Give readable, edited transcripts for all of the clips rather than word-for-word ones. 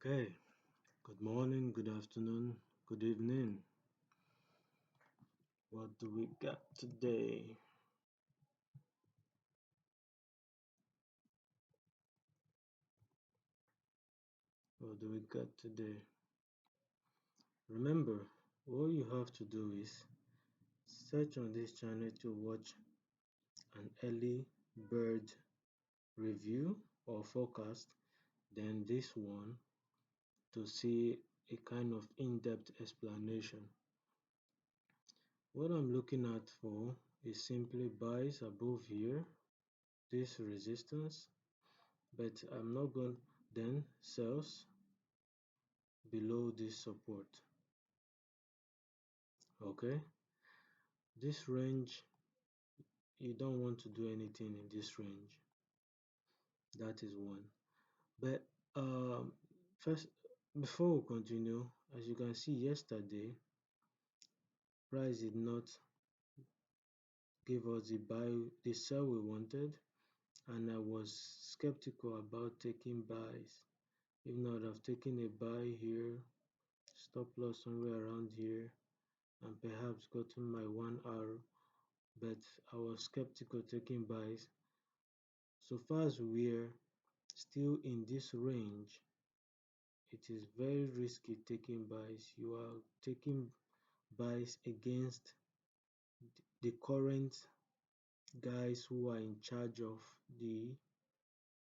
Okay, good morning, good afternoon, good evening. What do we got today? What do we got today? Remember, all you have to do is search on this channel to watch an early bird review or forecast, then this one to see a kind of in-depth explanation. What I'm looking at for is simply buys above here, this resistance, but I'm not going then sells below this support. Okay, this range, you don't want to do anything in this range. That is one. But first, before we continue, as you can see, yesterday price did not give us the sell we wanted, and I was skeptical about taking buys. If not, I've taken a buy here, stop loss somewhere around here, and perhaps gotten my 1 hour, but I was skeptical taking buys. So far as we're still in this range, it is very risky taking buys. You are taking buys against the current guys who are in charge of the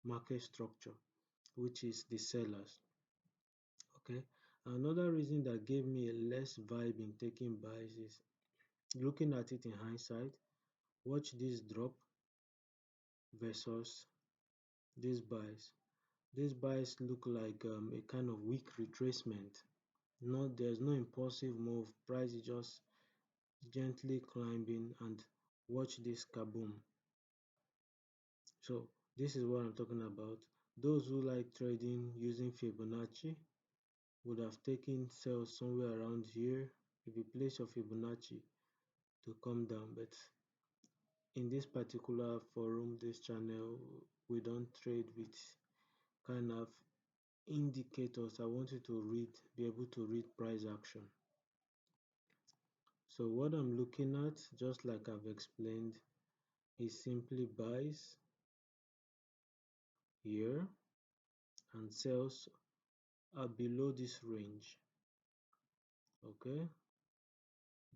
market structure, which is the sellers. Okay, another reason that gave me a less vibe in taking buys is looking at it in hindsight. Watch this drop versus these buys. These buys look like a kind of weak retracement. There's no impulsive move. Price is just gently climbing, and watch this kaboom. So this is what I'm talking about. Those who like trading using Fibonacci would have taken sales somewhere around here if you place your Fibonacci to come down. But in this particular forum, this channel, we don't trade with kind of indicators. I want you to be able to read price action. So what I'm looking at, just like I've explained, is simply buys here and sells are below this range. Okay,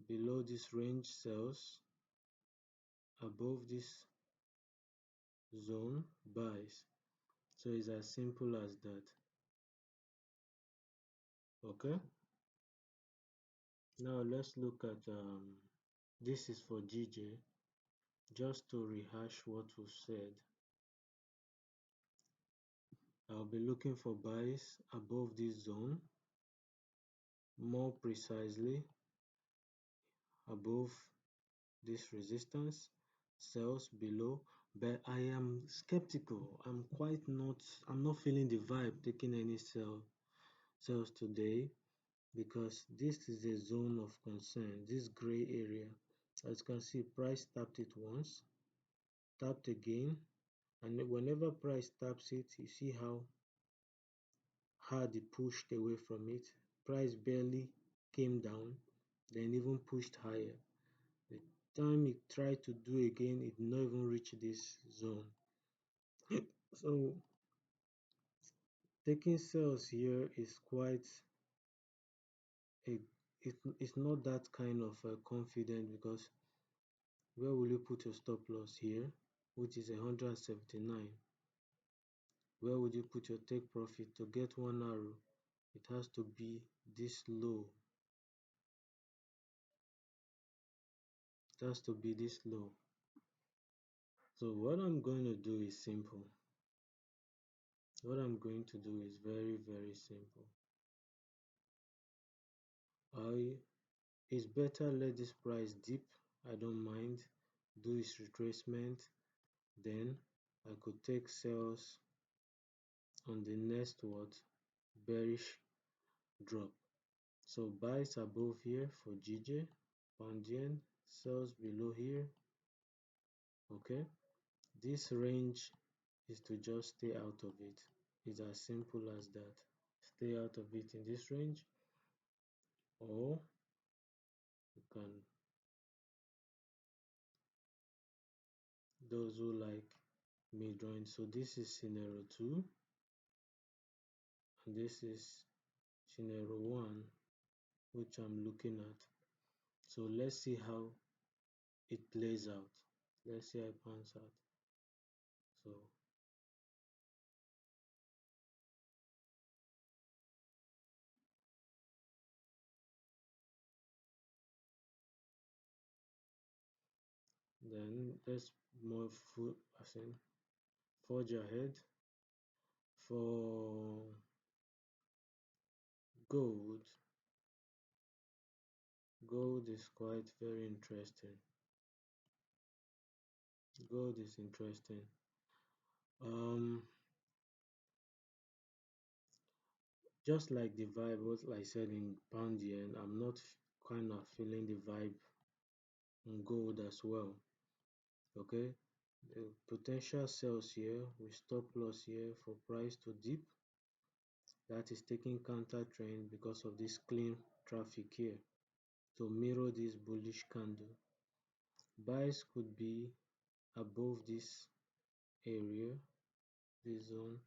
below this range sells, above this zone buys. So it's as simple as that. Okay, now let's look at this is for GJ, just to rehash what we said. I'll be looking for buys above this zone, more precisely above this resistance, sells below, but I am skeptical. I'm not feeling the vibe taking any sells today, because this is a zone of concern, this gray area. As you can see, price tapped it once, tapped again, and whenever price taps it, you see how hard it pushed away from it. Price barely came down, then even pushed higher. The time it tried to do again, it not even reach this zone. So taking sales here is quite a it's not that kind of confident, because where will you put your stop loss here, which is 179? Where would you put your take profit to get 1 hour? It has to be this low. It has to be this low. So what I'm going to do is simple. What I'm going to do is very simple. It's better let this price dip. I don't mind. Do its retracement. Then I could take sales on the next what? Bearish drop. So buys above here for GJ, pound yen, sells below here. Okay. This range is to just stay out of it. It's as simple as that. stay out of it in this range, or you can, those who like mid range. So this is scenario 2 and this is scenario 1, which I'm looking at. So let's see how it plays out. Let's see how it pans out. So then let's forge ahead. For gold, gold is quite very interesting. Gold is interesting. Just like the vibe, what I said in pound yen, I'm not kind of feeling the vibe in gold as well. Okay, the potential sells here with stop loss here for price to dip. That is taking counter trend because of this clean traffic here to mirror this bullish candle. Buys could be above this area, this zone,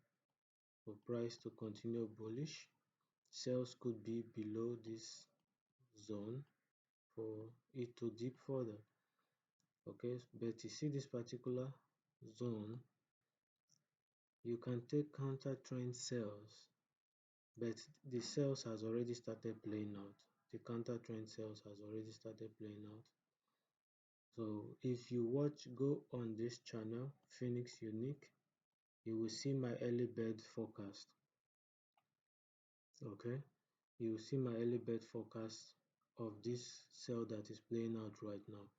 for price to continue bullish. Sells could be below this zone for it to dip further. Okay, but you see this particular zone, you can take counter trend sells, but the sales has already started playing out. The counter trend sales has already started playing out. So if you go on this channel, Phoenix Unique, you will see my early bird forecast. Okay, you will see my early bird forecast of this sell that is playing out right now.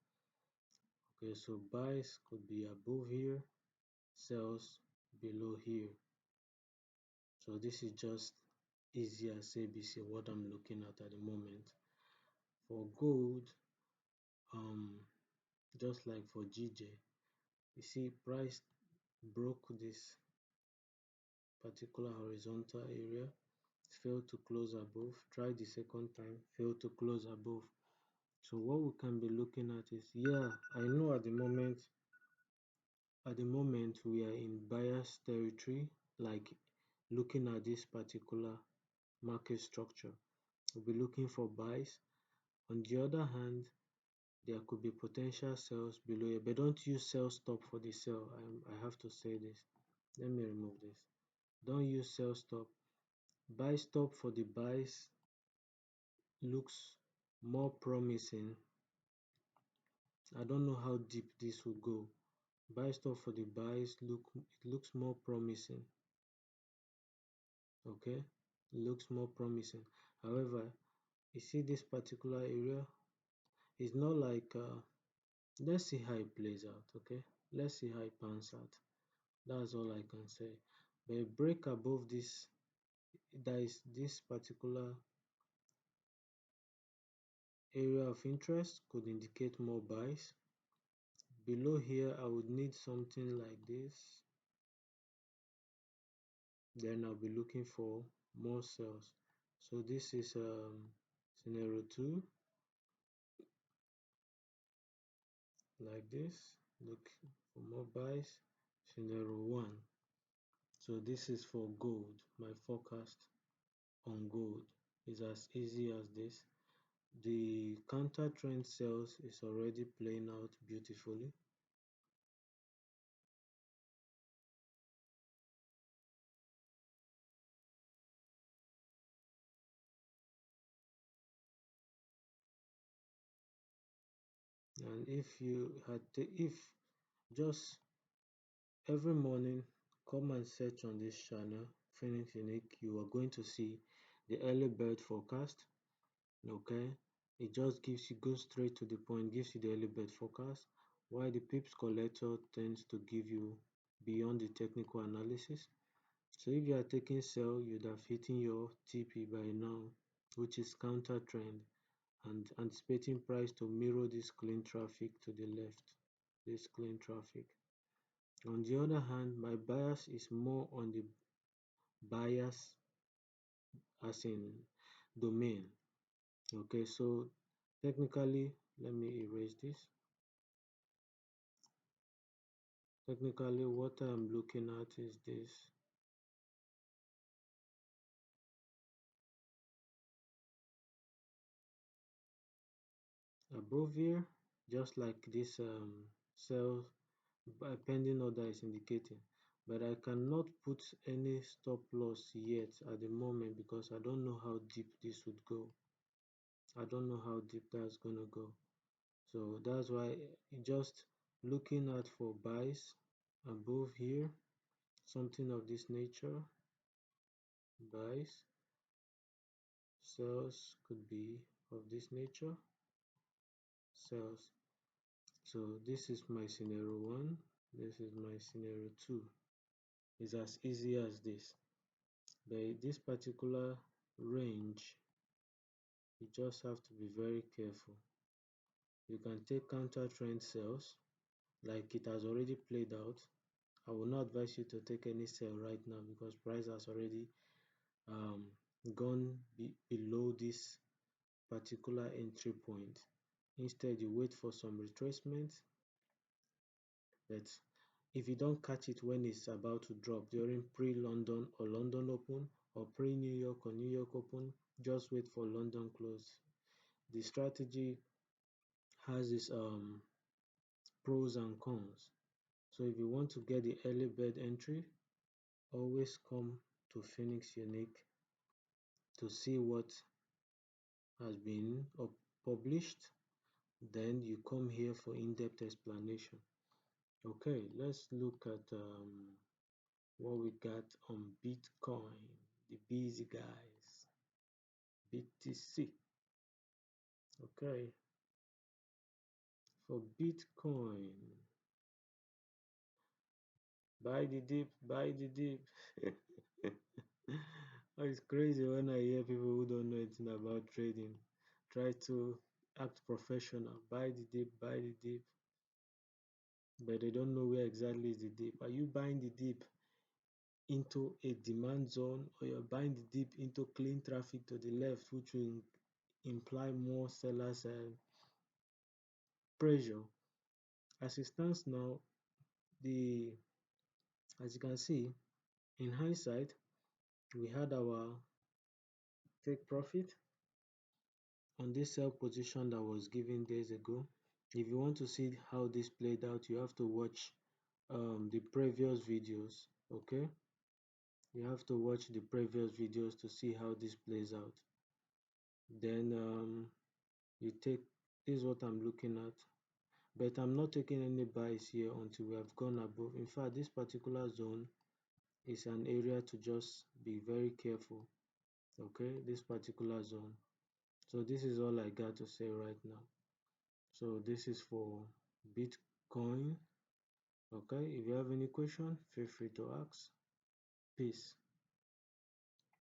Okay, so buys could be above here, sells below here. So this is just easy as ABC what I'm looking at the moment. For gold, just like for GJ, you see price broke this particular horizontal area, failed to close above, tried the second time, failed to close above. So what we can be looking at is, yeah, I know at the moment we are in buyer's territory, like looking at this particular market structure. We'll be looking for buys. On the other hand, there could be potential sells below here, but don't use sell stop for the sell. I have to say this. Let me remove this. Don't use sell stop. Buy stop for the buys looks more promising. I don't know how deep this will go. Buy stop for the buys it looks more promising. Okay, it looks more promising. However, you see this particular area, it's not like let's see how it plays out. Okay, let's see how it pans out. That's all I can say. But a break above this, that is this particular area of interest, could indicate more buys. Below here, I would need something like this. Then I'll be looking for more sells. So this is scenario 2, like this. Look for more buys. Scenario 1. So this is for gold. My forecast on gold is as easy as this. The counter trend sales is already playing out beautifully. And if just every morning come and search on this channel, Phoenix Unique, you are going to see the early bird forecast. Okay, it just goes straight to the point, gives you the early bird forecast, while the pips collector tends to give you beyond the technical analysis. So if you are taking sell, you'd have hitting your TP by now, which is counter trend, and anticipating price to mirror this clean traffic to the left, this clean traffic. On the other hand, my bias is more on the bias as in domain. Okay, so technically, let me erase this. Technically, what I'm looking at is this. Above here, just like this cell pending order is indicating, but I cannot put any stop loss yet at the moment because I don't know how deep this would go. I don't know how deep that's gonna go. So that's why just looking at for buys above here, something of this nature, buys, sells could be of this nature, sells. So this is my scenario 1, this is my scenario 2. It's as easy as this. But this particular range, you just have to be very careful. You can take counter trend sells, like it has already played out. I will not advise you to take any sell right now because price has already um, gone below this particular entry point. Instead, you wait for some retracement. But if you don't catch it when it's about to drop during pre-London or London Open or pre-New York or New York Open, just wait for London close. The strategy has its pros and cons. So if you want to get the early bird entry, always come to Phoenix Unique to see what has been published. Then you come here for in-depth explanation. Okay, let's look at what we got on Bitcoin, the busy guys, BTC. Okay, for Bitcoin, buy the dip, buy the dip. Oh, it's crazy when I hear people who don't know anything about trading try to act professional, buy the dip, buy the dip, but they don't know where exactly is the dip. Are you buying the dip into a demand zone, or you're buying the dip into clean traffic to the left, which will imply more sellers pressure? As it stands now, the as you can see, in hindsight, we had our take profit on this sell position that was given days ago. If you want to see how this played out, you have to watch the previous videos. Okay, you have to watch the previous videos to see how this plays out. Then you take, this is what I'm looking at, but I'm not taking any buys here until we have gone above. In fact, this particular zone is an area to just be very careful. Okay, this particular zone. So this is all I got to say right now. So this is for Bitcoin. Okay, if you have any question, feel free to ask. Peace.